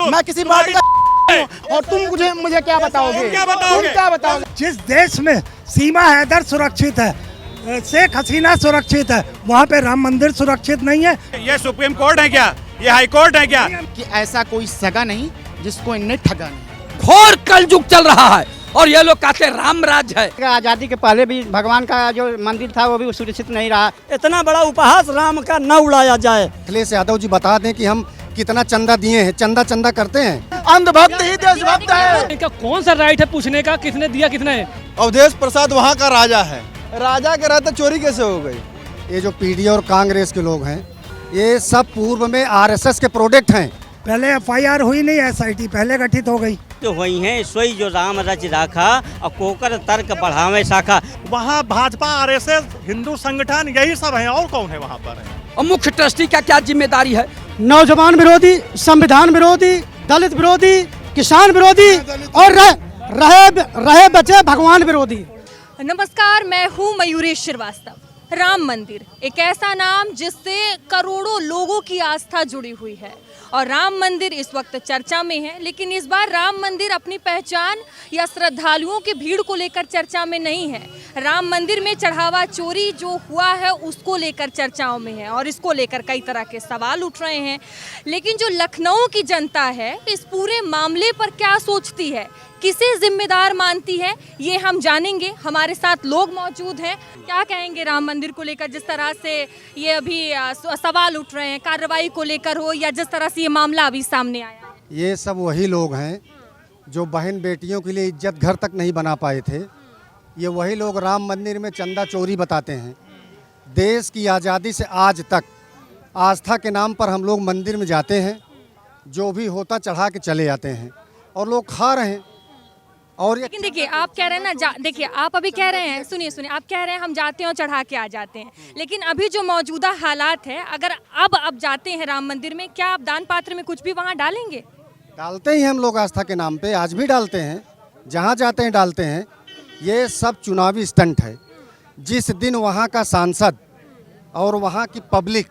मैं किसी पार्टी का और तुम मुझे क्या बताओगे? तुम क्या बताओगे? जिस देश में सीमा हैदर सुरक्षित है, शेख हसीना सुरक्षित है, वहाँ पे राम मंदिर सुरक्षित नहीं है। ये सुप्रीम कोर्ट है क्या? ये हाई कोर्ट है क्या? कि ऐसा कोई सगा नहीं जिसको इनने ठगा नहीं। घोर कलयुग चल रहा है और ये लोग कहते हैं राम राज है। आज़ादी के पहले भी भगवान का जो मंदिर था वो भी सुरक्षित नहीं रहा। इतना बड़ा उपहास राम का न उड़ाया जाए। अखिलेश यादव जी बता दें कि हम कितना चंदा दिए हैं, चंदा करते हैं। अंधभक्त ही देशभक्त है। इनका कौन सा राइट है पूछने का किसने दिया किसने? अवधेश प्रसाद वहाँ का राजा है, राजा के रहते चोरी कैसे हो गई? ये जो पीडी और कांग्रेस के लोग हैं, ये सब पूर्व में आरएसएस के प्रोडक्ट हैं। पहले एफआईआर हुई नहीं, एसआईटी पहले गठित हो गई। जो हुई है सोई जो राम रच राखा और कोकर तर्क बढ़ावे शाखा। वहाँ भाजपा आरएसएस हिंदू संगठन यही सब है, और कौन है वहाँ पर? और मुख्य ट्रस्टी का क्या जिम्मेदारी है? नौजवान विरोधी, संविधान विरोधी, दलित विरोधी, किसान विरोधी और रहे बचे भगवान विरोधी। नमस्कार, मैं हूँ मयूरी श्रीवास्तव। राम मंदिर एक ऐसा नाम जिससे करोड़ों लोगों की आस्था जुड़ी हुई है और राम मंदिर इस वक्त चर्चा में है। लेकिन इस बार राम मंदिर अपनी पहचान या श्रद्धालुओं की भीड़ को लेकर चर्चा में नहीं है। राम मंदिर में चढ़ावा चोरी जो हुआ है उसको लेकर चर्चाओं में है और इसको लेकर कई तरह के सवाल उठ रहे हैं। लेकिन जो लखनऊ की जनता है इस पूरे मामले पर क्या सोचती है, किसे जिम्मेदार मानती है, ये हम जानेंगे। हमारे साथ लोग मौजूद हैं। क्या कहेंगे राम मंदिर को लेकर, जिस तरह से ये अभी सवाल उठ रहे हैं कार्रवाई को लेकर हो या जिस तरह से ये मामला अभी सामने आया है? ये सब वही लोग हैं जो बहन बेटियों के लिए इज्जत घर तक नहीं बना पाए थे। ये वही लोग राम मंदिर में चंदा चोरी बताते हैं। देश की आज़ादी से आज तक आस्था के नाम पर हम लोग मंदिर में जाते हैं, जो भी होता चढ़ा के चले जाते हैं और लोग खा रहे हैं। और लेकिन देखिए आप कह रहे हैं ना, देखिए आप अभी कह रहे हैं, सुनिए आप कह रहे हैं हम जाते हैं और चढ़ा के आ जाते हैं। लेकिन अभी जो मौजूदा हालात है, अगर अब जाते हैं राम मंदिर में, क्या आप दान पात्र में कुछ भी वहाँ डालेंगे? डालते ही हम लोग आस्था के नाम पे, आज भी डालते हैं, जहाँ जाते हैं डालते हैं। ये सब चुनावी स्टंट है। जिस दिन वहाँ का सांसद और वहाँ की पब्लिक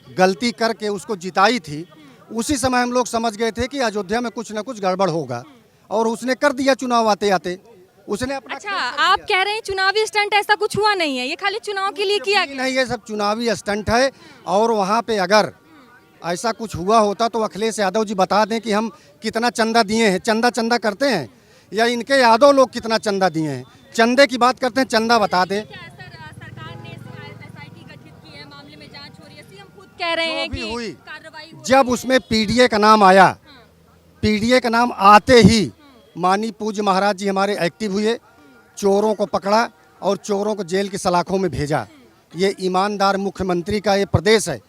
गलती करके उसको जिताई थी, उसी समय हम लोग समझ गए थे कि अयोध्या में कुछ न कुछ गड़बड़ होगा और उसने कर दिया चुनाव आते आते उसने अपना। अच्छा, आप कह रहे हैं चुनावी स्टंट, ऐसा कुछ हुआ नहीं है, ये खाली चुनाव के लिए किया गया? नहीं, ये सब चुनावी स्टंट है। और वहाँ पे अगर ऐसा कुछ हुआ होता तो अखिलेश यादव जी बता दें कि हम कितना चंदा दिए हैं। चंदा करते हैं या इनके यादव लोग कितना चंदा दिए हैं? चंदे की बात करते हैं, चंदा बता दें। सरकार ने एसआईटी गठित की है, मामले में जांच हो रही है, सीएम खुद कह रहे हैं कि कार्रवाई हो। जब उसमें पीडीए का नाम आया, पीडीए का नाम आते ही माननीय पूज्य महाराज जी हमारे एक्टिव हुए, चोरों को पकड़ा और चोरों को जेल की सलाखों में भेजा। ये ईमानदार मुख्यमंत्री का ये प्रदेश है।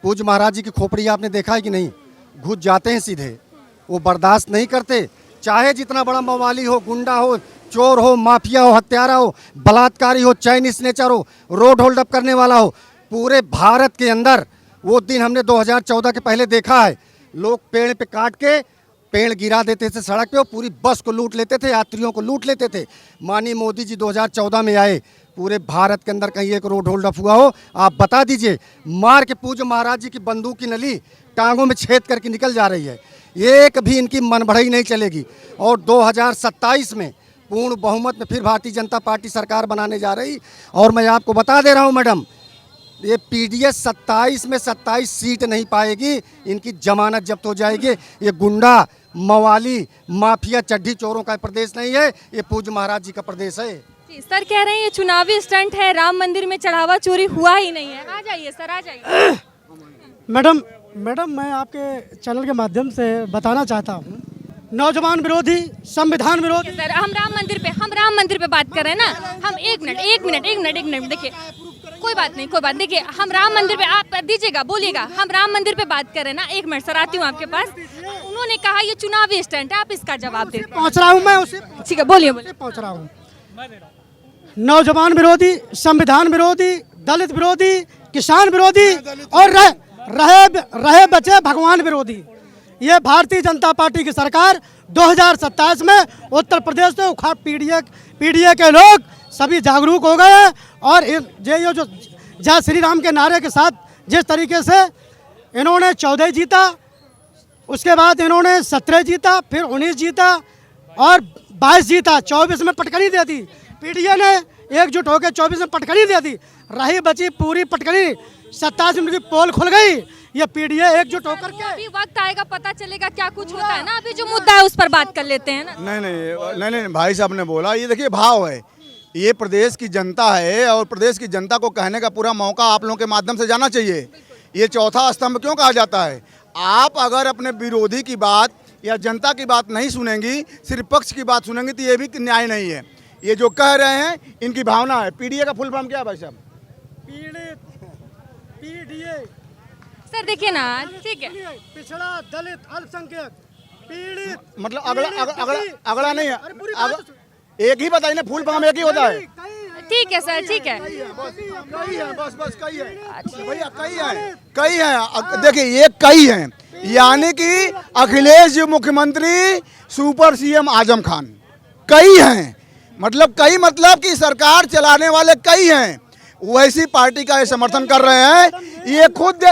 पूज्य महाराज जी की खोपड़ी आपने देखा है कि नहीं? घुस जाते हैं सीधे, वो बर्दाश्त नहीं करते। चाहे जितना बड़ा मवाली हो, गुंडा हो, चोर हो, माफिया हो, हत्यारा हो, बलात्कारी हो, चैन स्नेचर हो, रोड होल्ड अप करने वाला हो, पूरे भारत के अंदर वो दिन हमने 2014 के पहले देखा है। लोग पेड़ पे काट के पेड़ गिरा देते थे सड़क पे और पूरी बस को लूट लेते थे, यात्रियों को लूट लेते थे। माननीय मोदी जी 2014 में आए, पूरे भारत के अंदर कहीं एक रोड होल्ड अप हुआ हो? आप बता दीजिए। मार के पूज्य महाराज जी की बंदूक की नली टांगों में छेद करके निकल जा रही है। एक भी इनकी मनभड़ई नहीं चलेगी। और 2027 में पूर्ण बहुमत में फिर भारतीय जनता पार्टी सरकार बनाने जा रही। और मैं आपको बता दे रहा हूँ मैडम, ये पीडीएस 27 में 27 सीट नहीं पाएगी, इनकी जमानत जब्त हो जाएगी। ये गुंडा, मवाली, माफिया, चड्ढी चोरों का प्रदेश नहीं है, ये पूज्य महाराज जी का प्रदेश है। जी, सर कह रहे हैं ये चुनावी स्टंट है, राम मंदिर में चढ़ावा चोरी हुआ ही नहीं है। आ जाइए सर, आ जाइए। मैडम मैं आपके चैनल के माध्यम से बताना चाहता हूँ, नौजवान विरोधी, संविधान विरोधी। सर हम राम मंदिर पे बात कर रहे हैं ना। हम एक मिनट देखिए, कोई बात नहीं, देखिए हम राम मंदिर पे, आप दीजिएगा, बोलिएगा, हम राम मंदिर पे बात कर रहे हैं ना। एक मिनट सर, आती हूँ आपके पास। उन्होंने कहा ये चुनावी स्टंट है, आप इसका जवाब दे। पहुँच रहा हूँ मैं उसे। ठीक है, बोलिए। पहुँच रहा हूँ। नौजवान विरोधी, संविधान विरोधी, दलित विरोधी, किसान विरोधी और रहे बचे भगवान विरोधी। ये भारतीय जनता पार्टी की सरकार 2027 में उत्तर प्रदेश से उखाड़ पीडीए के लोग सभी जागरूक हो गए हैं। और ये जो जय श्री राम के नारे के साथ जिस तरीके से इन्होंने 14 जीता, उसके बाद इन्होंने 17 जीता, फिर 19 जीता और 22 जीता, 24 में पटकनी दे दी। पीडीए ने एकजुट होकर 24 में पटकनी दे दी, रही बची पूरी पटकनी 27 मिनट की पोल खुल गई। ये पीडीए एकजुट होकर के अभी वक्त आएगा, पता चलेगा क्या कुछ होता है ना। अभी जो मुद्दा है उस पर बात कर लेते हैं ना। नहीं भाई साहब ने बोला, ये देखिए भाव है, ये प्रदेश की जनता है और प्रदेश की जनता को कहने का पूरा मौका आप लोगों के माध्यम से जाना चाहिए। ये चौथा स्तंभ क्यों कहा जाता है? आप अगर अपने विरोधी की बात या जनता की बात नहीं सुनेंगी, सिर्फ पक्ष की बात सुनेंगी, तो ये भी न्याय नहीं है। ये जो कह रहे हैं इनकी भावना है। पीडीए का फुल फॉर्म क्या है भाई साहब? पीडीए सर देखिए ना, ठीक है, पिछड़ा, दलित, अल्पसंख्यक, पीड़ित, मतलब अगला नहीं है, एक ही बताइए ना, फुल फॉर्म एक ही होता है। ठीक है सर, ठीक है। कई है, बस कई है भैया, कई है। देखिए ये कई है, यानी कि अखिलेश जी मुख्यमंत्री, सुपर सीएम आजम खान, कई हैं। मतलब कई मतलब कि सरकार चलाने वाले कई हैं। वैसी पार्टी का ये समर्थन कर रहे हैं। ये खुद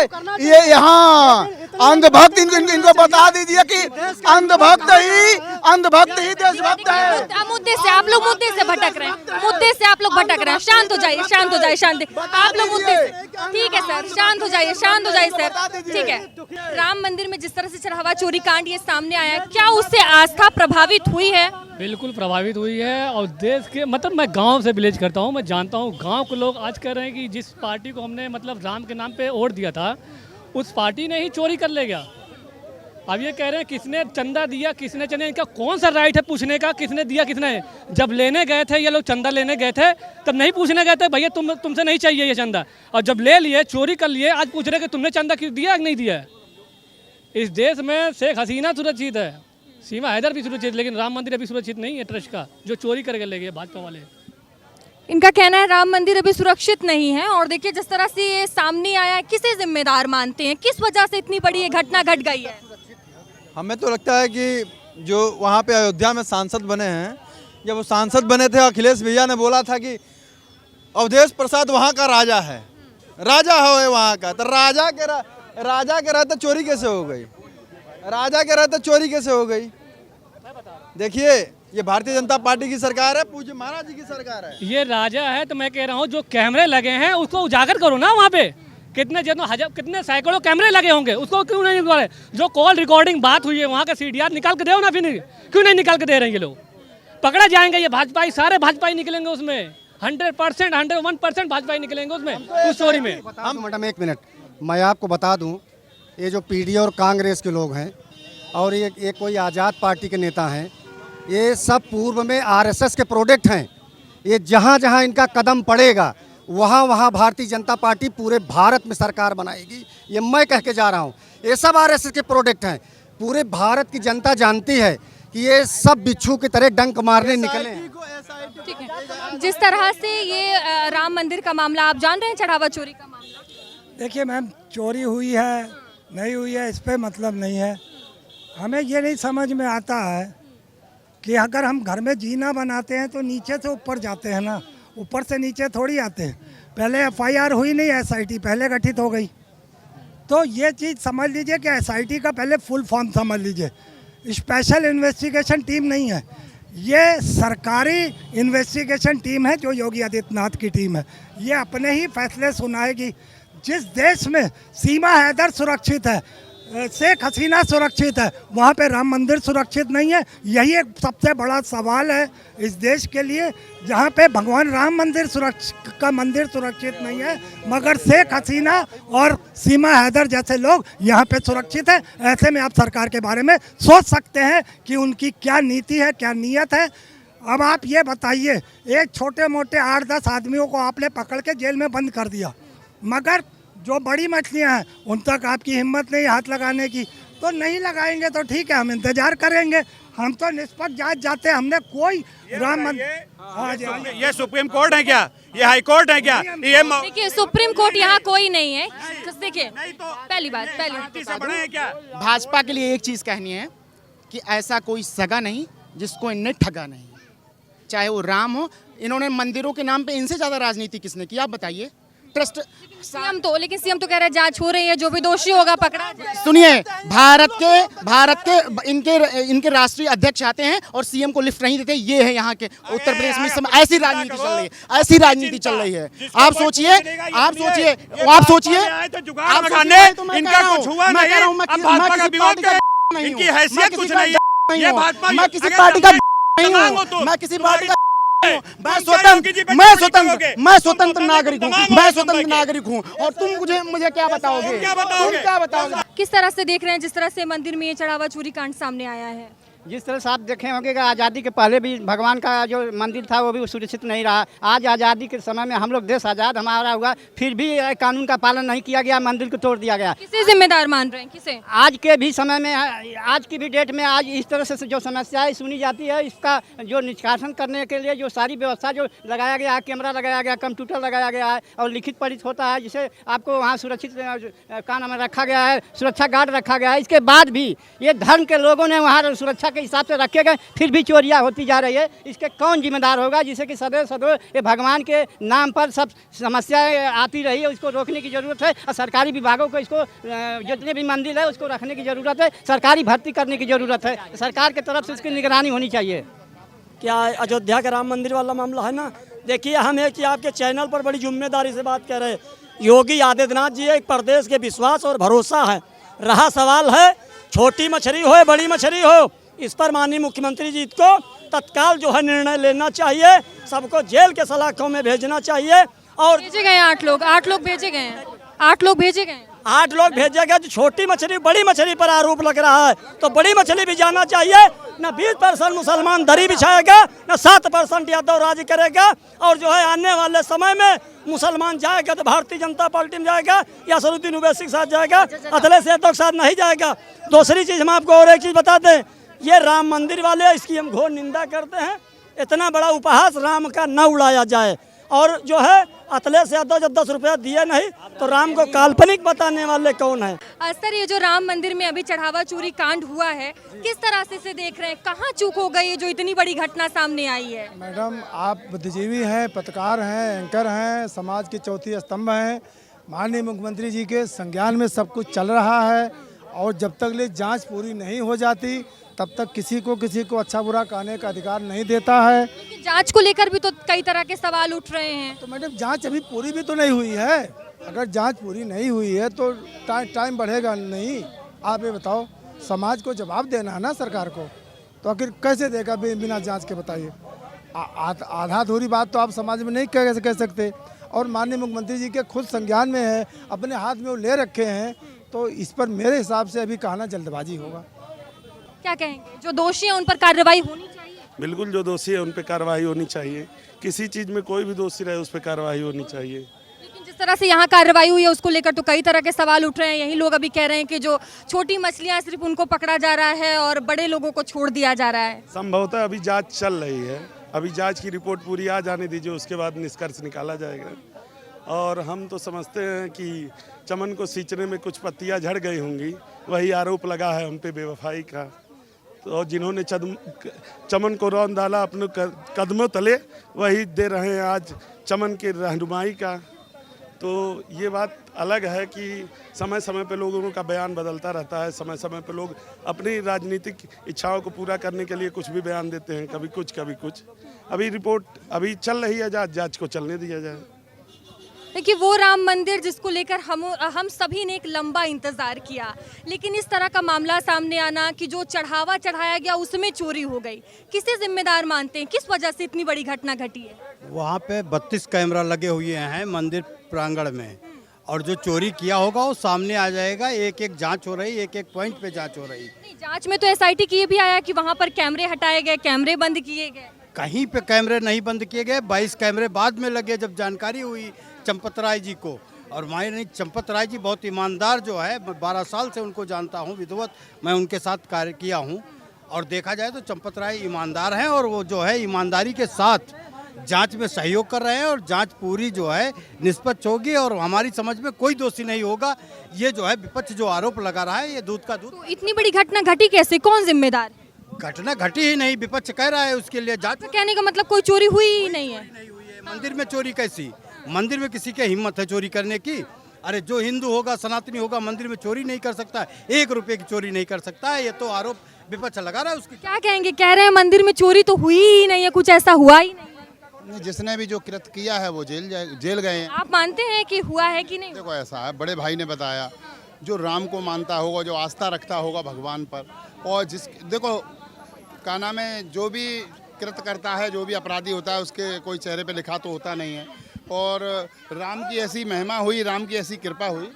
ये यहाँ अंधभक्त, इनको बता दीजिए कि अंधभक्त ही देशभक्त है। मुद्दे से आप लोग भटक रहे हैं, शांत हो जाइए, आप लोग मुद्दे से, ठीक है सर, शांत हो जाइए सर, ठीक है। राम मंदिर में जिस तरह से चढ़ावा चोरी कांड ये सामने आया, क्या उससे आस्था प्रभावित हुई है? बिल्कुल प्रभावित हुई है। और देश के मतलब मैं गांव से विलेज करता हूं, मैं जानता हूं गांव के लोग आज कह रहे हैं कि जिस पार्टी को हमने मतलब राम के नाम पे वोट दिया था, उस पार्टी ने ही चोरी कर ले गया। अब ये कह रहे हैं किसने चंदा दिया, किसने चंदा, इनका कौन सा राइट है पूछने का किसने दिया किसने? जब लेने गए थे ये लोग, चंदा लेने गए थे, तब नहीं पूछने गए थे भैया तुमसे नहीं चाहिए ये चंदा, और जब ले लिए, चोरी कर लिए, आज पूछ रहे कि तुमने चंदा क्यों दिया नहीं दिया। इस देश में शेख हसीना सुरक्षित है, सीमा हैदर भी सुरक्षित, लेकिन राम मंदिर अभी सुरक्षित नहीं है ट्रस्ट का, जो चोरी करके ले गए भाजपा वाले। इनका कहना है राम मंदिर अभी सुरक्षित नहीं है। और देखिए जिस तरह से ये सामने आया, किसे जिम्मेदार मानते हैं, किस वजह से इतनी बड़ी ये घटना घट गई है? हमें तो लगता है कि जो वहाँ पे अयोध्या में सांसद बने हैं, जब वो सांसद बने थे, अखिलेश भैया ने बोला था कि अवधेश प्रसाद वहाँ का राजा है, राजा है वहाँ का, तो राजा के रहते चोरी कैसे हो गई? राजा के रहते चोरी कैसे हो गई? देखिए ये भारतीय जनता पार्टी की सरकार है, पूज्य महाराज जी की सरकार है। ये राजा है तो मैं कह रहा हूँ जो कैमरे लगे हैं उसको उजागर करो ना। वहाँ पे कितने सैकड़ों कैमरे लगे होंगे, उसको क्यों नहीं निकाले? जो कॉल रिकॉर्डिंग बात हुई है वहाँ का सीडीआर निकाल के दो ना, फिर क्यों नहीं निकाल के दे रहे हैं? ये लोग पकड़े जाएंगे, ये भाजपाई, सारे भाजपाई निकलेंगे उसमें, 100%, 101% भाजपाई निकलेंगे उसमें, उस चोरी में। मैडम एक मिनट, मैं आपको बता दूं, ये जो पीडीए और कांग्रेस के लोग हैं और ये कोई आज़ाद पार्टी के नेता हैं, ये सब पूर्व में आरएसएस के प्रोडक्ट हैं। ये जहाँ जहाँ इनका कदम पड़ेगा वहाँ वहाँ भारतीय जनता पार्टी पूरे भारत में सरकार बनाएगी, ये मैं कह के जा रहा हूँ। ये सब आरएसएस के प्रोडक्ट हैं। पूरे भारत की जनता जानती है कि ये सब बिच्छू की तरह डंक मारने निकले हैं। ठीक है, जिस तरह से ये राम मंदिर का मामला आप जान रहे हैं, चढ़ावा चोरी का मामला, देखिए मैम, चोरी हुई है नहीं हुई है इस पे मतलब नहीं है। हमें ये नहीं समझ में आता है कि अगर हम घर में जीना बनाते हैं तो नीचे से ऊपर जाते हैं ना, ऊपर से नीचे थोड़ी आते हैं। पहले एफआईआर हुई नहीं, एसआईटी पहले गठित हो गई। तो ये चीज़ समझ लीजिए कि एसआईटी का पहले फुल फॉर्म समझ लीजिए। स्पेशल इन्वेस्टिगेशन टीम नहीं है, ये सरकारी इन्वेस्टिगेशन टीम है जो योगी आदित्यनाथ की टीम है। ये अपने ही फैसले सुनाएगी। जिस देश में सीमा हैदर सुरक्षित है, शेख हसीना सुरक्षित है, वहाँ पे राम मंदिर सुरक्षित नहीं है। यही एक सबसे बड़ा सवाल है इस देश के लिए, जहाँ पे भगवान राम मंदिर सुरक्षित नहीं है, मगर शेख हसीना और सीमा हैदर जैसे लोग यहाँ पे सुरक्षित है। ऐसे में आप सरकार के बारे में सोच सकते हैं कि उनकी क्या नीति है, क्या नीयत है। अब आप ये बताइए, एक छोटे मोटे 8-10 आदमियों को आपने पकड़ के जेल में बंद कर दिया, मगर जो बड़ी मछलियां हैं उन तक आपकी हिम्मत नहीं हाथ लगाने की। तो नहीं लगाएंगे तो ठीक है, हम इंतजार करेंगे। हम तो निष्पक्ष जांच जाते हैं, हमने कोई राम मंदिर, ये सुप्रीम कोर्ट है क्या? ये हाई कोर्ट है क्या? ये देखिए सुप्रीम कोर्ट यहाँ कोई नहीं है। देखिए पहली बात क्या? भाजपा के लिए एक चीज़ कहनी है कि ऐसा कोई सगा नहीं जिसको इनने ठगा नहीं, चाहे वो राम हो। इन्होंने मंदिरों के नाम पे इनसे ज़्यादा राजनीति किसने की, आप बताइए? ट्रस्ट। सीएम तो कह रहे हैं जांच हो रही है, जो भी दोषी होगा पकड़ा जाएगा। सुनिए, भारत के इनके राष्ट्रीय अध्यक्ष आते हैं और सीएम को लिफ्ट नहीं देते। ये है यहाँ के उत्तर प्रदेश में समय ऐसी राजनीति चल रही है, ऐसी राजनीति चल रही है। आप सोचिए इनका कुछ हुआ नहीं, इनकी हैसियत कुछ नहीं है। ये भाजपा, मैं किसी पार्टी का नहीं हूँ, मैं किसी पार्टी का मैं स्वतंत्र नागरिक हूँ और तुम मुझे क्या बताओगे? किस तरह से देख रहे हैं जिस तरह से मंदिर में ये चढ़ावा चोरी कांड सामने आया है? जिस तरह से आप देखे होंगे कि आज़ादी के पहले भी भगवान का जो मंदिर था वो भी सुरक्षित नहीं रहा। आज आज़ादी के समय में हम लोग देश आज़ाद हमारा हुआ, फिर भी कानून का पालन नहीं किया गया, मंदिर को तोड़ दिया गया। किसे जिम्मेदार मान रहे हैं, किसे? आज के भी समय में, आज की भी डेट में आज इस तरह से जो समस्याएं सुनी जाती है, इसका जो निष्कासन करने के लिए जो सारी व्यवस्था जो लगाया गया है, कैमरा लगाया गया, कंप्यूटर लगाया गया है और लिखित पढ़ित होता है, जिसे आपको वहाँ सुरक्षित कान में रखा गया है, सुरक्षा गार्ड रखा गया है। इसके बाद भी ये धर्म के लोगों ने वहाँ सुरक्षा के हिसाब से रखे गए, फिर भी चोरियां होती जा रही है। इसके कौन जिम्मेदार होगा? जिसे कि सदैव ये भगवान के नाम पर सब समस्याएं आती रही है, उसको रोकने की ज़रूरत है। और सरकारी विभागों को इसको जितने भी मंदिर है उसको रखने की ज़रूरत है, सरकारी भर्ती करने की ज़रूरत है, सरकार की तरफ से इसकी निगरानी होनी चाहिए। क्या अयोध्या का राम मंदिर वाला मामला है ना, देखिए हम एक आपके चैनल पर बड़ी जिम्मेदारी से बात कर रहे हैं। योगी आदित्यनाथ जी एक प्रदेश के विश्वास और भरोसा है। रहा सवाल है छोटी मछली हो बड़ी मछली हो, इस पर माननीय मुख्यमंत्री जी को तत्काल जो है निर्णय लेना चाहिए, सबको जेल के सलाखों में भेजना चाहिए। और भेजे गए 8 लोग भेजे गए हैं, 8 लोग भेजे गए। 8 लोग भेजे गए। जो छोटी मछली बड़ी मछली पर आरोप लग रहा है, तो बड़ी मछली भी जाना चाहिए। न 20% मुसलमान दरी बिछाएगा, न 7% यादव राज करेगा। और जो है आने वाले समय में मुसलमान जाएगा तो भारतीय जनता पार्टी में जाएगा या असदुद्दीन ओवैसी के साथ जाएगा, अखिलेश यादव के साथ नहीं जाएगा। दूसरी चीज़ हम आपको और एक चीज़ बता दें, ये राम मंदिर वाले इसकी हम घोर निंदा करते हैं। इतना बड़ा उपहास राम का न उड़ाया जाए। और जो है अखिलेश यादव जब 10 रुपया दिए नहीं तो राम को काल्पनिक बताने वाले कौन है? सर, ये जो राम मंदिर में अभी चढ़ावा चोरी कांड हुआ है, किस तरह से देख रहे हैं? कहाँ चूक हो गई जो इतनी बड़ी घटना सामने आई है? मैडम, आप बुद्धिजीवी हैं, पत्रकार हैं, एंकर हैं, समाज के चौथी स्तंभ हैं। माननीय मुख्यमंत्री जी के संज्ञान में सब कुछ चल रहा है और जब तक ले जांच पूरी नहीं हो जाती तब तक किसी को अच्छा बुरा कहने का अधिकार नहीं देता है। लेकिन जांच को लेकर भी तो कई तरह के सवाल उठ रहे हैं। तो मैडम, जांच अभी पूरी भी तो नहीं हुई है। अगर जांच पूरी नहीं हुई है तो टाइम बढ़ेगा नहीं। आप ये बताओ, समाज को जवाब देना है ना सरकार को, तो आखिर कैसे देगा बिना जांच के? बताइए। आधा अधूरी बात तो आप समाज में नहीं कह सकते। और माननीय मुख्यमंत्री जी के खुद संज्ञान में है, अपने हाथ में वो ले रखे हैं, तो इस पर मेरे हिसाब से अभी कहना जल्दबाजी होगा। क्या कहेंगे? जो दोषी हैं उन पर कार्रवाई होनी चाहिए। बिल्कुल, जो दोषी है उन पर कार्रवाई होनी चाहिए। किसी चीज़ में कोई भी दोषी रहे उस पर कार्रवाई होनी चाहिए। लेकिन जिस तरह से यहाँ कार्रवाई हुई है उसको लेकर तो कई तरह के सवाल उठ रहे हैं। यही लोग अभी कह रहे हैं कि जो छोटी मछलियाँ सिर्फ उनको पकड़ा जा रहा है और बड़े लोगों को छोड़ दिया जा रहा है। संभवतः अभी जाँच चल रही है, अभी जाँच की रिपोर्ट पूरी आ जाने दीजिए, उसके बाद निष्कर्ष निकाला जाएगा। और हम तो समझते हैं कि चमन को सींचने में कुछ पत्तियाँ झड़ गई होंगी, वही आरोप लगा है हम पे बेवफाई का। तो जिन्होंने चमन को रौंद डाला अपने कदमों तले, वही दे रहे हैं आज चमन की रहनुमाई का। तो ये बात अलग है कि समय समय पे लोगों का बयान बदलता रहता है। समय समय पे लोग अपनी राजनीतिक इच्छाओं को पूरा करने के लिए कुछ भी बयान देते हैं, कभी कुछ कभी कुछ। अभी रिपोर्ट अभी चल रही है, जांच को चलने दिया जाए। देखिए, वो राम मंदिर जिसको लेकर हम सभी ने एक लंबा इंतजार किया, लेकिन इस तरह का मामला सामने आना कि जो चढ़ावा चढ़ाया गया उसमें चोरी हो गई, किसे जिम्मेदार मानते हैं? किस वजह से इतनी बड़ी घटना घटी है? वहाँ पे 32 कैमरा लगे हुए हैं मंदिर प्रांगण में, और जो चोरी किया होगा वो सामने आ जाएगा। एक जांच हो रही, एक पॉइंट पे जांच हो रही। नहीं, जांच में तो SIT की ये भी आया कि वहाँ पर कैमरे हटाए गए, कैमरे बंद किए गए। कहीं पे कैमरे नहीं बंद किए गए, 22 कैमरे बाद में लगे जब जानकारी हुई चंपत राय जी को। और मायने चंपत राय जी बहुत ईमानदार जो है, 12 साल से उनको जानता हूँ, विधिवत मैं उनके साथ कार्य किया हूँ। और देखा जाए तो चंपत राय ईमानदार हैं और वो जो है ईमानदारी के साथ जांच में सहयोग कर रहे हैं और जांच पूरी जो है निष्पक्ष होगी और हमारी समझ में कोई दोषी नहीं होगा। ये जो है विपक्ष जो आरोप लगा रहा है ये दूध का दूध। तो इतनी बड़ी घटना घटी कैसे? कौन जिम्मेदार है? घटना घटी ही नहीं, विपक्ष कह रहा है उसके लिए जांच। तो कहने का मतलब कोई चोरी हुई ही नहीं है? मंदिर में चोरी कैसी? मंदिर में किसी के हिम्मत है चोरी करने की? अरे जो हिंदू होगा, सनातनी होगा, मंदिर में चोरी नहीं कर सकता है, 1 रुपए की चोरी नहीं कर सकता है। ये तो आरोप विपक्ष लगा रहा है उसकी। क्या कहेंगे? कह रहे हैं मंदिर में चोरी तो हुई ही नहीं है, कुछ ऐसा हुआ ही नहीं है। जिसने भी जो कृत्य किया है वो जेल गए हैं। आप मानते हैं कि हुआ है कि नहीं? देखो ऐसा है, बड़े भाई ने बताया, जो राम को मानता होगा, जो आस्था रखता होगा भगवान पर, और देखो क्या नाम है, जो भी कृत्य करता है, जो भी अपराधी होता है, उसके कोई चेहरे पे लिखा तो होता नहीं है। और राम की ऐसी महिमा हुई, राम की ऐसी कृपा हुई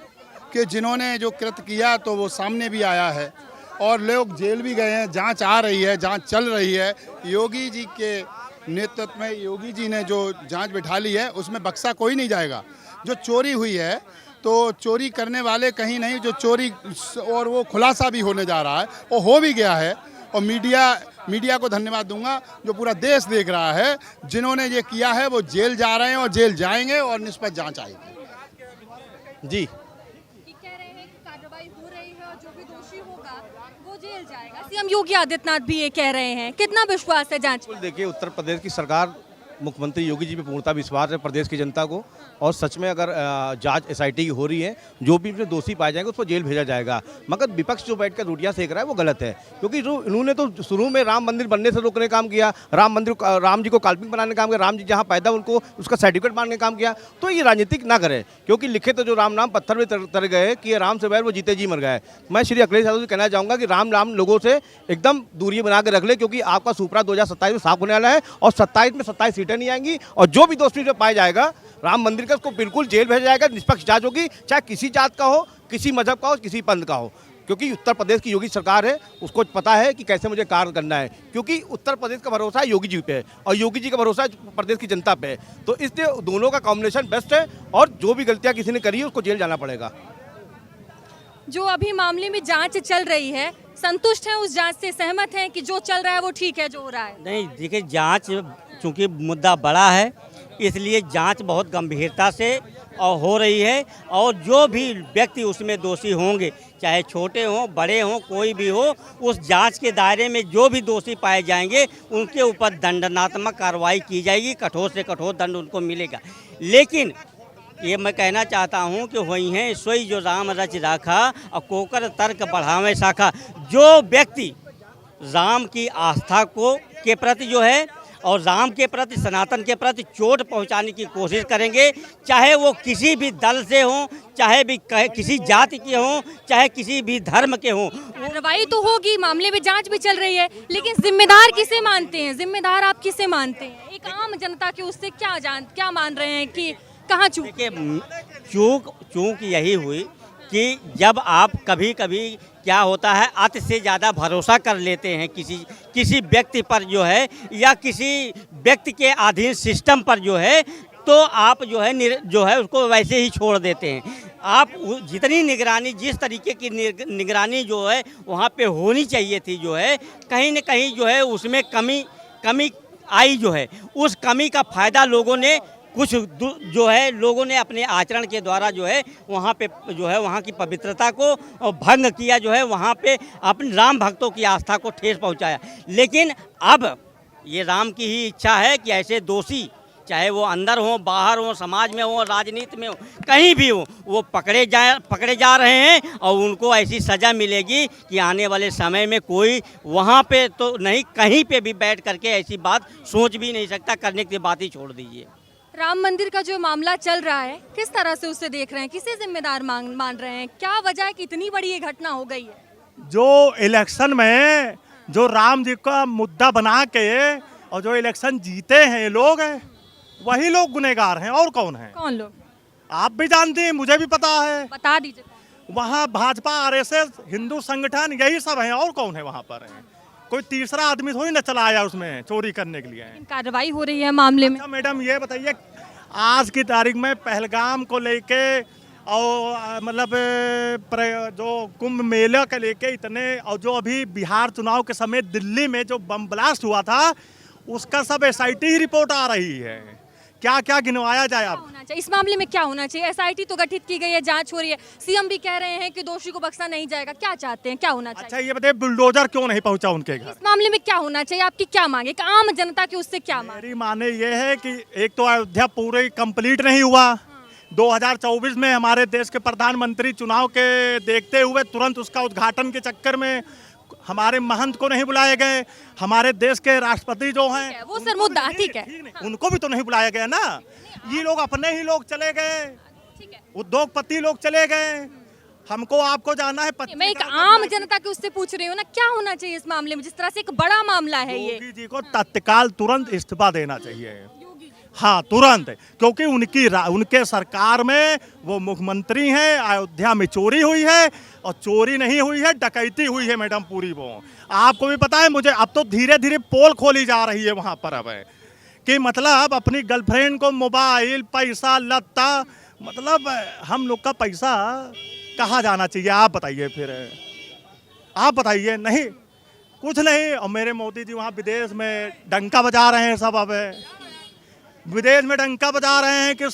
कि जिन्होंने जो कृत्य किया तो वो सामने भी आया है और लोग जेल भी गए हैं। जांच आ रही है, जांच चल रही है। योगी जी के नेतृत्व में योगी जी ने जो जांच बिठा ली है, उसमें बक्सा कोई नहीं जाएगा। जो चोरी हुई है तो चोरी करने वाले कहीं नहीं, जो चोरी और वो खुलासा भी होने जा रहा है, वो हो भी गया है। और मीडिया को धन्यवाद दूंगा, जो पूरा देश देख रहा है। जिन्होंने ये किया है वो जेल जा रहे हैं और जेल जाएंगे और निष्पक्ष जांच आएगी। जी कह रहे हैं कि कार्रवाई हो रही है और जो भी दोषी होगा वो जेल जाएगा। सीएम योगी आदित्यनाथ भी ये कह रहे हैं, कितना विश्वास है जांच? देखिए, उत्तर प्रदेश की सरकार, मुख्यमंत्री योगी जी पे पूर्णतः विश्वास है प्रदेश की जनता को। और सच में अगर जांच एसआईटी की हो रही है, जो भी इसमें दोषी पाए जाएंगे उसको जेल भेजा जाएगा। मगर विपक्ष जो बैठकर रोटियां सेक रहा है वो गलत है, क्योंकि इन्होंने तो शुरू में राम मंदिर बनने से रोकने का काम किया, राम जी को काल्पनिक बनाने का काम किया, राम जी जहाँ पैदा उनको उसका सर्टिफिकेट मांगने का काम किया। तो ये राजनीतिक ना करे, क्योंकि लिखे तो जो राम नाम पत्थर में तर गए कि राम से बैर वो जीते जी मर गए। मैं श्री अखिलेश यादव जी कहना चाहूँगा कि राम लोगों से एकदम दूरी बना के रख ले, क्योंकि आपका सुपरा 2027 में साफ होने वाला है और 27 में 27 सीटें नहीं आएंगी। और जो भी दोषी जो पाया जाएगा राम मंदिर का, उसको बिल्कुल जेल भेजा जाएगा। निष्पक्ष जांच होगी, चाहे किसी जात का हो, किसी मजहब का हो, किसी पंथ का हो, क्योंकि उत्तर प्रदेश की योगी सरकार है, उसको पता है कि कैसे मुझे कार्य करना है। क्योंकि उत्तर प्रदेश का भरोसा है योगी जी पे और योगी जी का भरोसा है प्रदेश की जनता पे। तो इसलिए दोनों का कॉम्बिनेशन बेस्ट है और जो भी गलतियां किसी ने करी है उसको जेल जाना पड़ेगा। जो अभी मामले में जांच चल रही है, संतुष्ट हैं उस जांच से? सहमत हैं कि जो चल रहा है वो ठीक है, जो हो रहा है? नहीं, देखिए, जांच चूंकि मुद्दा बड़ा है, इसलिए जांच बहुत गंभीरता से और हो रही है। और जो भी व्यक्ति उसमें दोषी होंगे, चाहे छोटे हों, बड़े हों, कोई भी हो, उस जांच के दायरे में जो भी दोषी पाए जाएंगे उनके ऊपर दंडात्मक कार्रवाई की जाएगी, कठोर से कठोर दंड उनको मिलेगा। लेकिन ये मैं कहना चाहता हूँ कि वही है सोई जो राम रच राखा और कोकर तर्क बढ़ावे शाखा। जो व्यक्ति राम की आस्था के प्रति जो है और राम के प्रति, सनातन के प्रति चोट पहुंचाने की कोशिश करेंगे, चाहे वो किसी भी दल से हों, चाहे भी किसी जाति के हों, चाहे किसी भी धर्म के हों। कार्रवाई तो होगी, मामले में जांच भी चल रही है, लेकिन जिम्मेदार किसे मानते हैं? जिम्मेदार आप किसे मानते हैं? एक आम जनता के उससे क्या मान रहे हैं कि कहाँ चूक यही हुई कि जब आप कभी क्या होता है, अति से ज़्यादा भरोसा कर लेते हैं किसी व्यक्ति पर जो है, या किसी व्यक्ति के अधीन सिस्टम पर जो है, तो आप जो है उसको वैसे ही छोड़ देते हैं। आप जितनी निगरानी, जिस तरीके की निगरानी जो है वहाँ पे होनी चाहिए थी, जो है कहीं न कहीं जो है उसमें कमी आई जो है। उस कमी का फ़ायदा लोगों ने लोगों ने अपने आचरण के द्वारा जो है वहाँ पे जो है वहाँ की पवित्रता को भंग किया, जो है वहाँ पे अपने राम भक्तों की आस्था को ठेस पहुँचाया। लेकिन अब ये राम की ही इच्छा है कि ऐसे दोषी, चाहे वो अंदर हो, बाहर हो, समाज में हो, राजनीति में हो, कहीं भी हो, वो पकड़े जा रहे हैं और उनको ऐसी सज़ा मिलेगी कि आने वाले समय में कोई वहाँ पे तो नहीं, कहीं पे भी बैठ करके ऐसी बात सोच भी नहीं सकता। करने की बात ही छोड़ दीजिए। राम मंदिर का जो मामला चल रहा है, किस तरह से उसे देख रहे हैं? किसे जिम्मेदार मान रहे हैं? क्या वजह है कि इतनी बड़ी ये घटना हो गई है? जो इलेक्शन में जो राम जी का मुद्दा बना के और जो इलेक्शन जीते हैं लोग, वही लोग गुनहगार हैं। और कौन है? कौन लोग? आप भी जानते हैं, मुझे भी पता है। बता दीजिए। वहाँ भाजपा, आरएसएस, हिंदू संगठन, यही सब हैं। और कौन है वहाँ पर? कोई तीसरा आदमी थोड़ी ना चला आया उसमें चोरी करने के लिए। कार्रवाई हो रही है मामले में। अच्छा मैडम, ये बताइए, आज की तारीख में पहलगाम को लेके और मतलब जो कुंभ मेला के लेके इतने, और जो अभी बिहार चुनाव के समय दिल्ली में जो बम ब्लास्ट हुआ था, उसका सब एसआईटी ही रिपोर्ट आ रही है क्या क्या गिनवाया जाए आप? होना चाहिए इस मामले में, क्या होना चाहिए? एसआईटी तो गठित की गई है, जांच हो रही है, सीएम भी कह रहे हैं कि दोषी को बख्शा नहीं जाएगा, क्या चाहते हैं, क्या होना चाहिए? अच्छा ये बताइए, बुलडोजर क्यों नहीं पहुंचा उनके घर? इस मामले में क्या होना चाहिए? आपकी क्या मांगे, आम जनता की उससे क्या मांगे? मेरी माने ये है कि एक तो अयोध्या पूरे कंप्लीट नहीं हुआ। 2024 में हमारे देश के प्रधानमंत्री चुनाव के देखते हुए तुरंत उसका उद्घाटन के चक्कर में हमारे महंत को नहीं बुलाए गए। हमारे देश के राष्ट्रपति जो हैं वो सर मुद्दा ठीक है, उनको भी तो नहीं बुलाया गया ना। ये लोग अपने ही लोग चले गए, उद्योगपति लोग चले गए। हमको आपको जाना है। मैं एक आम जनता के उससे पूछ रही हूँ ना, क्या होना चाहिए इस मामले में, जिस तरह से एक बड़ा मामला है ये? योगी जी को तत्काल तुरंत इस्तीफा देना चाहिए। हाँ तुरंत, क्योंकि उनके सरकार में वो मुख्यमंत्री हैं। अयोध्या में चोरी हुई है, और चोरी नहीं हुई है, डकैती हुई है मैडम पूरी। वो आपको भी पता है, मुझे अब तो धीरे धीरे पोल खोली जा रही है वहाँ पर। अब है कि मतलब अपनी गर्लफ्रेंड को मोबाइल, पैसा, लत्ता, मतलब हम लोग का पैसा कहाँ जाना चाहिए? आप बताइए, फिर आप बताइए। नहीं कुछ नहीं। और मेरे मोदी जी वहाँ विदेश में डंका बजा रहे हैं सब। अब विदेश में डंका बजा रहे हैं कि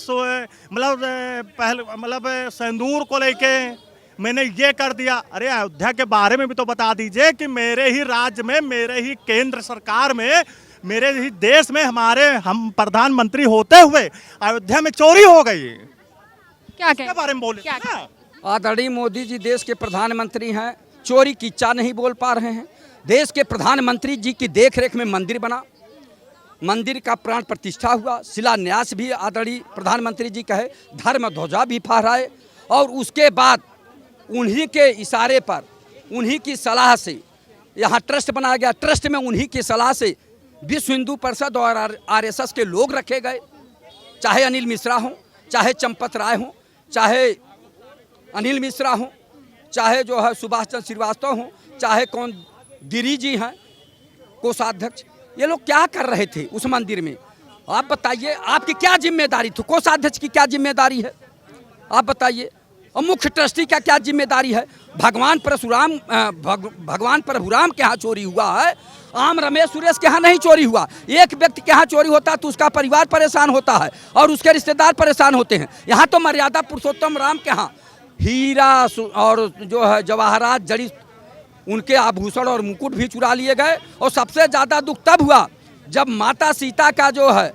मतलब सिंदूर को लेके मैंने ये कर दिया। अरे अयोध्या के बारे में भी तो बता दीजिए कि मेरे ही राज्य में, मेरे ही केंद्र सरकार में, मेरे ही देश में हम प्रधानमंत्री होते हुए अयोध्या में चोरी हो गई। क्या बारे में बोले? आदरणीय मोदी जी देश के प्रधानमंत्री हैं, चोरी की चा नहीं बोल पा रहे हैं। देश के प्रधानमंत्री जी की देखरेख में मंदिर बना, मंदिर का प्राण प्रतिष्ठा हुआ, शिलान्यास भी आदरणीय प्रधानमंत्री जी कहे, धर्म ध्वजा भी फहराए, और उसके बाद उन्हीं के इशारे पर, उन्हीं की सलाह से यहाँ ट्रस्ट बनाया गया। ट्रस्ट में उन्हीं की सलाह से विश्व हिंदू परिषद और आरएसएस के लोग रखे गए, चाहे अनिल मिश्रा हों, चाहे चंपत राय हों, चाहे अनिल मिश्रा हों, चाहे जो है सुभाष चंद्र श्रीवास्तव हों, चाहे कौन गिरी जी हैं कोषाध्यक्ष। ये लोग क्या कर रहे थे उस मंदिर में? आप बताइए, आपकी क्या जिम्मेदारी थी? कोषाध्यक्ष की क्या जिम्मेदारी है आप बताइए? और मुख्य ट्रस्टी का क्या जिम्मेदारी है? भगवान प्रभुराम के यहाँ चोरी हुआ है, आम रमेश सुरेश के यहाँ नहीं चोरी हुआ। एक व्यक्ति के यहाँ चोरी होता है तो उसका परिवार परेशान होता है और उसके रिश्तेदार परेशान होते हैं। यहाँ तो मर्यादा पुरुषोत्तम राम के यहाँ हीरा और जो है जवाहरात जड़ी, उनके आभूषण और मुकुट भी चुरा लिए गए। और सबसे ज़्यादा दुख तब हुआ जब माता सीता का जो है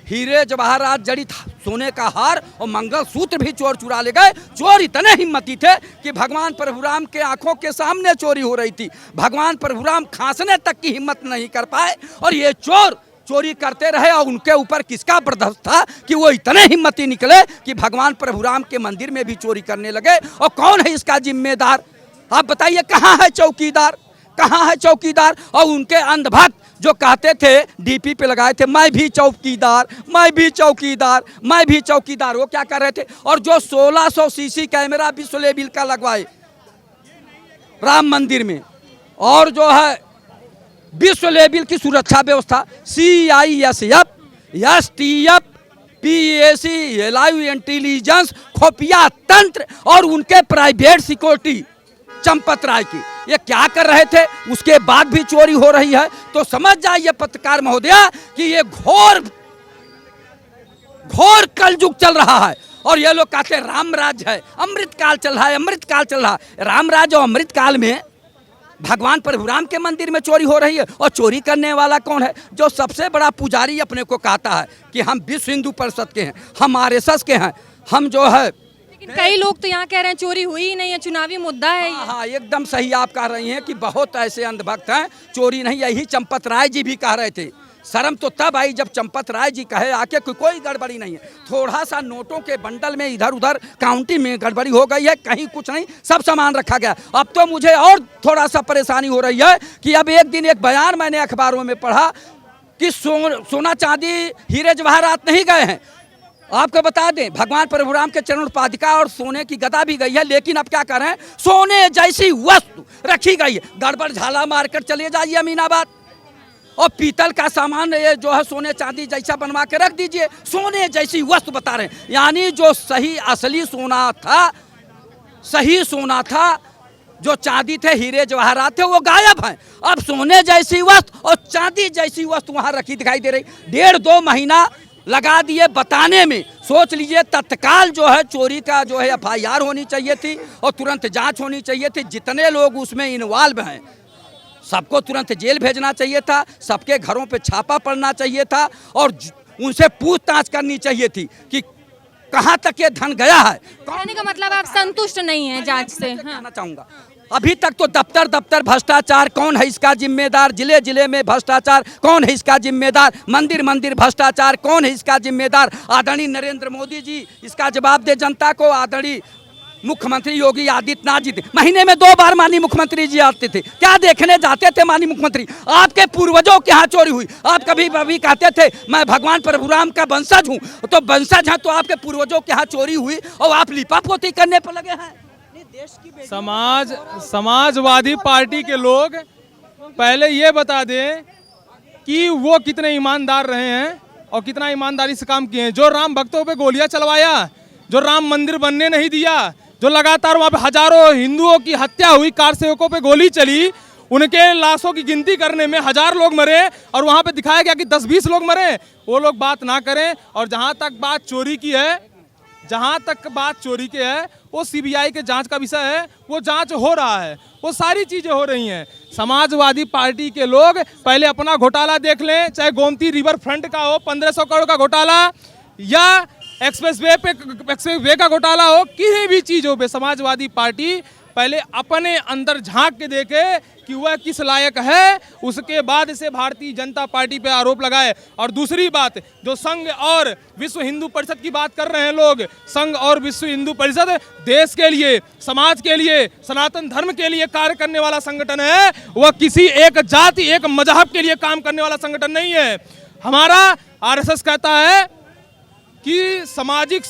हीरे जवाहरात जड़ित सोने का हार और मंगलसूत्र भी चोर चुरा ले गए। चोर इतने हिम्मती थे कि भगवान प्रभुराम के आंखों के सामने चोरी हो रही थी, भगवान प्रभुराम खांसने तक की हिम्मत नहीं कर पाए, और ये चोर चोरी करते रहे। और उनके ऊपर किसका बर्दाश्त था कि वो इतने हिम्मती निकले कि भगवान प्रभुराम के मंदिर में भी चोरी करने लगे। और कौन है इसका जिम्मेदार? आप बताइए, कहाँ है चौकीदार? कहाँ है चौकीदार? और उनके अंधभक्त जो कहते थे, डीपी पे लगाए थे, मैं भी चौकीदार, मैं भी चौकीदार, मैं भी चौकीदार, वो क्या कर रहे थे? और जो 1600 सीसी कैमरा विश्व लेवल का लगवाए राम मंदिर में, और जो है विश्व लेवल की सुरक्षा व्यवस्था, CISF, STF, PAC, live intelligence, खुफिया तंत्र और उनके प्राइवेट सिक्योरिटी चंपत राय की, ये क्या कर रहे थे? उसके बाद भी चोरी हो रही है। तो समझ जाइए पत्रकार महोदया कि ये घोर कलयुग चल रहा है। और ये लोग कहते हैं राम राज है, अमृत काल चल रहा है, अमृत काल चल रहा है। राम राज और अमृत काल में भगवान प्रभुराम के मंदिर में चोरी हो रही है। और चोरी करने वाला कौन है? जो सबसे बड़ा पुजारी अपने को कहता है कि हम विश्व हिंदू परिषद के हैं, हम RSS के हैं, हम जो है। लेकिन कई लोग तो यहाँ कह रहे हैं चोरी हुई ही नहीं है, चुनावी मुद्दा है। हाँ, एकदम सही आप कह रही हैं कि बहुत ऐसे अंधभक्त हैं, चोरी नहीं। यही चंपत राय जी भी कह रहे थे। शर्म तो तब आई जब चंपत राय जी कहे आके कोई गड़बड़ी नहीं है, थोड़ा सा नोटों के बंडल में इधर उधर काउंटिंग में गड़बड़ी हो गई है, कहीं कुछ नहीं, सब सामान रखा गया। अब तो मुझे और थोड़ा सा परेशानी हो रही है कि अब एक दिन एक बयान मैंने अखबारों में पढ़ा कि सोना चांदी हीरे जवाहरात नहीं गए हैं। आपको बता दें, भगवान प्रभुराम के चरण पादिका और सोने की गदा भी गई है, लेकिन अब क्या कर रहे हैं? सोने जैसी वस्तु रखी गई है। गड़बड़ झाला मारकर चले जाइए अमीनाबाद, और पीतल का सामान ये जो है सोने चांदी जैसा बनवा के रख दीजिए, सोने जैसी वस्तु बता रहे हैं। यानी जो सही असली सोना था, सही सोना था, जो चांदी थे, हीरे जवाहरात थे, वो गायब हैं। अब सोने जैसी वस्तु और चांदी जैसी वस्तु वहाँ रखी दिखाई दे रही। 1.5-2 महीना लगा दिए बताने में। सोच लीजिए तत्काल जो है चोरी का जो है FIR होनी चाहिए थी और तुरंत जांच होनी चाहिए थी। जितने लोग उसमें इन्वॉल्व हैं सबको तुरंत जेल भेजना चाहिए था, सबके घरों पे छापा पड़ना चाहिए था और उनसे पूछताछ करनी चाहिए थी कि कहां तक ये धन गया है। कहने का मतलब आप संतुष्ट नहीं हैं जांच से? कहना चाहूंगा अभी तक तो दफ्तर दफ्तर भ्रष्टाचार, कौन है इसका जिम्मेदार? जिले जिले में भ्रष्टाचार, कौन है इसका जिम्मेदार? मंदिर मंदिर भ्रष्टाचार, कौन है इसका जिम्मेदार? आदरणीय नरेंद्र मोदी जी इसका जवाब दे जनता को। आदरणीय मुख्यमंत्री योगी आदित्यनाथ जी थे, महीने में 2 बार माननीय मुख्यमंत्री जी आते थे। क्या देखने जाते थे माननीय मुख्यमंत्री? आपके पूर्वजों के यहाँ चोरी हुई, आप कभी कभी कहते थे मैं भगवान प्रभुराम का वंशज हूँ, तो वंशज हैं तो आपके पूर्वजों के यहाँ चोरी हुई और आप लिपापोती करने पर लगे हैं। समाजवादी पार्टी के लोग पहले ये बता दें कि वो कितने ईमानदार रहे हैं और कितना ईमानदारी से काम किए हैं। जो राम भक्तों पे गोलियां चलवाया, जो राम मंदिर बनने नहीं दिया, जो लगातार वहाँ पे हजारों हिंदुओं की हत्या हुई, कार सेवकों पे गोली चली, उनके लाशों की गिनती करने में 1000 लोग मरे और वहाँ पे दिखाया गया कि 10-20 लोग मरे। वो लोग बात ना करें। और जहाँ तक बात चोरी की है, वो CBI के जांच का विषय है, वो जांच हो रहा है, वो सारी चीज़ें हो रही हैं। समाजवादी पार्टी के लोग पहले अपना घोटाला देख लें, चाहे गोमती रिवर फ्रंट का हो 1500 करोड़ का घोटाला या एक्सप्रेसवे का घोटाला हो, किसी भी चीज़ों पे समाजवादी पार्टी पहले अपने अंदर झांक के देखे कि वह किस लायक है, उसके बाद इसे भारतीय जनता पार्टी पे आरोप लगाए। और दूसरी बात, जो संघ और विश्व हिंदू परिषद की बात कर रहे हैं लोग, संघ और विश्व हिंदू परिषद देश के लिए, समाज के लिए, सनातन धर्म के लिए कार्य करने वाला संगठन है। वह किसी एक जाति, एक मजहब के लिए काम करने वाला संगठन नहीं है। हमारा RSS कहता है कि सामाजिक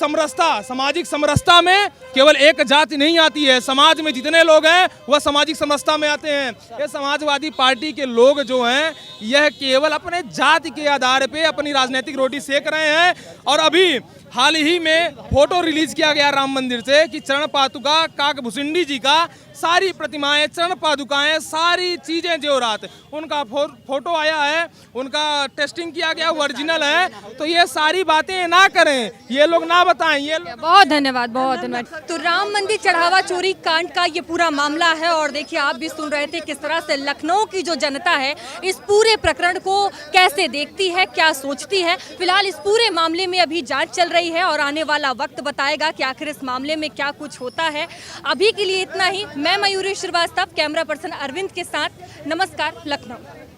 समरसता में केवल एक जाति नहीं आती है, समाज में जितने लोग हैं वह सामाजिक समरसता में आते हैं। ये समाजवादी पार्टी के लोग जो हैं यह केवल अपने जाति के आधार पे अपनी राजनीतिक रोटी सेक रहे हैं। और अभी हाल ही में फोटो रिलीज किया गया राम मंदिर से कि चरण पादुका काकभूषुंडी जी का सारी प्रतिमाएं, चरण पादुकाएं, सारी चीजें जेवरात, उनका फोटो आया है, उनका टेस्टिंग किया गया, ओरिजिनल है। तो ये सारी बातें ना करें, ये लोग ना बताएं। ये बहुत धन्यवाद, बहुत धन्यवाद। तो राम मंदिर चढ़ावा चोरी कांड का ये पूरा मामला है और देखिए आप भी सुन रहे थे किस तरह से लखनऊ की जो जनता है इस पूरे प्रकरण को कैसे देखती है, क्या सोचती है। फिलहाल इस पूरे मामले में अभी जांच चल रही है और आने वाला वक्त बताएगा कि आखिर इस मामले में क्या कुछ होता है। अभी के लिए इतना ही। मैं मयूरी श्रीवास्तव, कैमरा पर्सन अरविंद के साथ। नमस्कार, लखनऊ।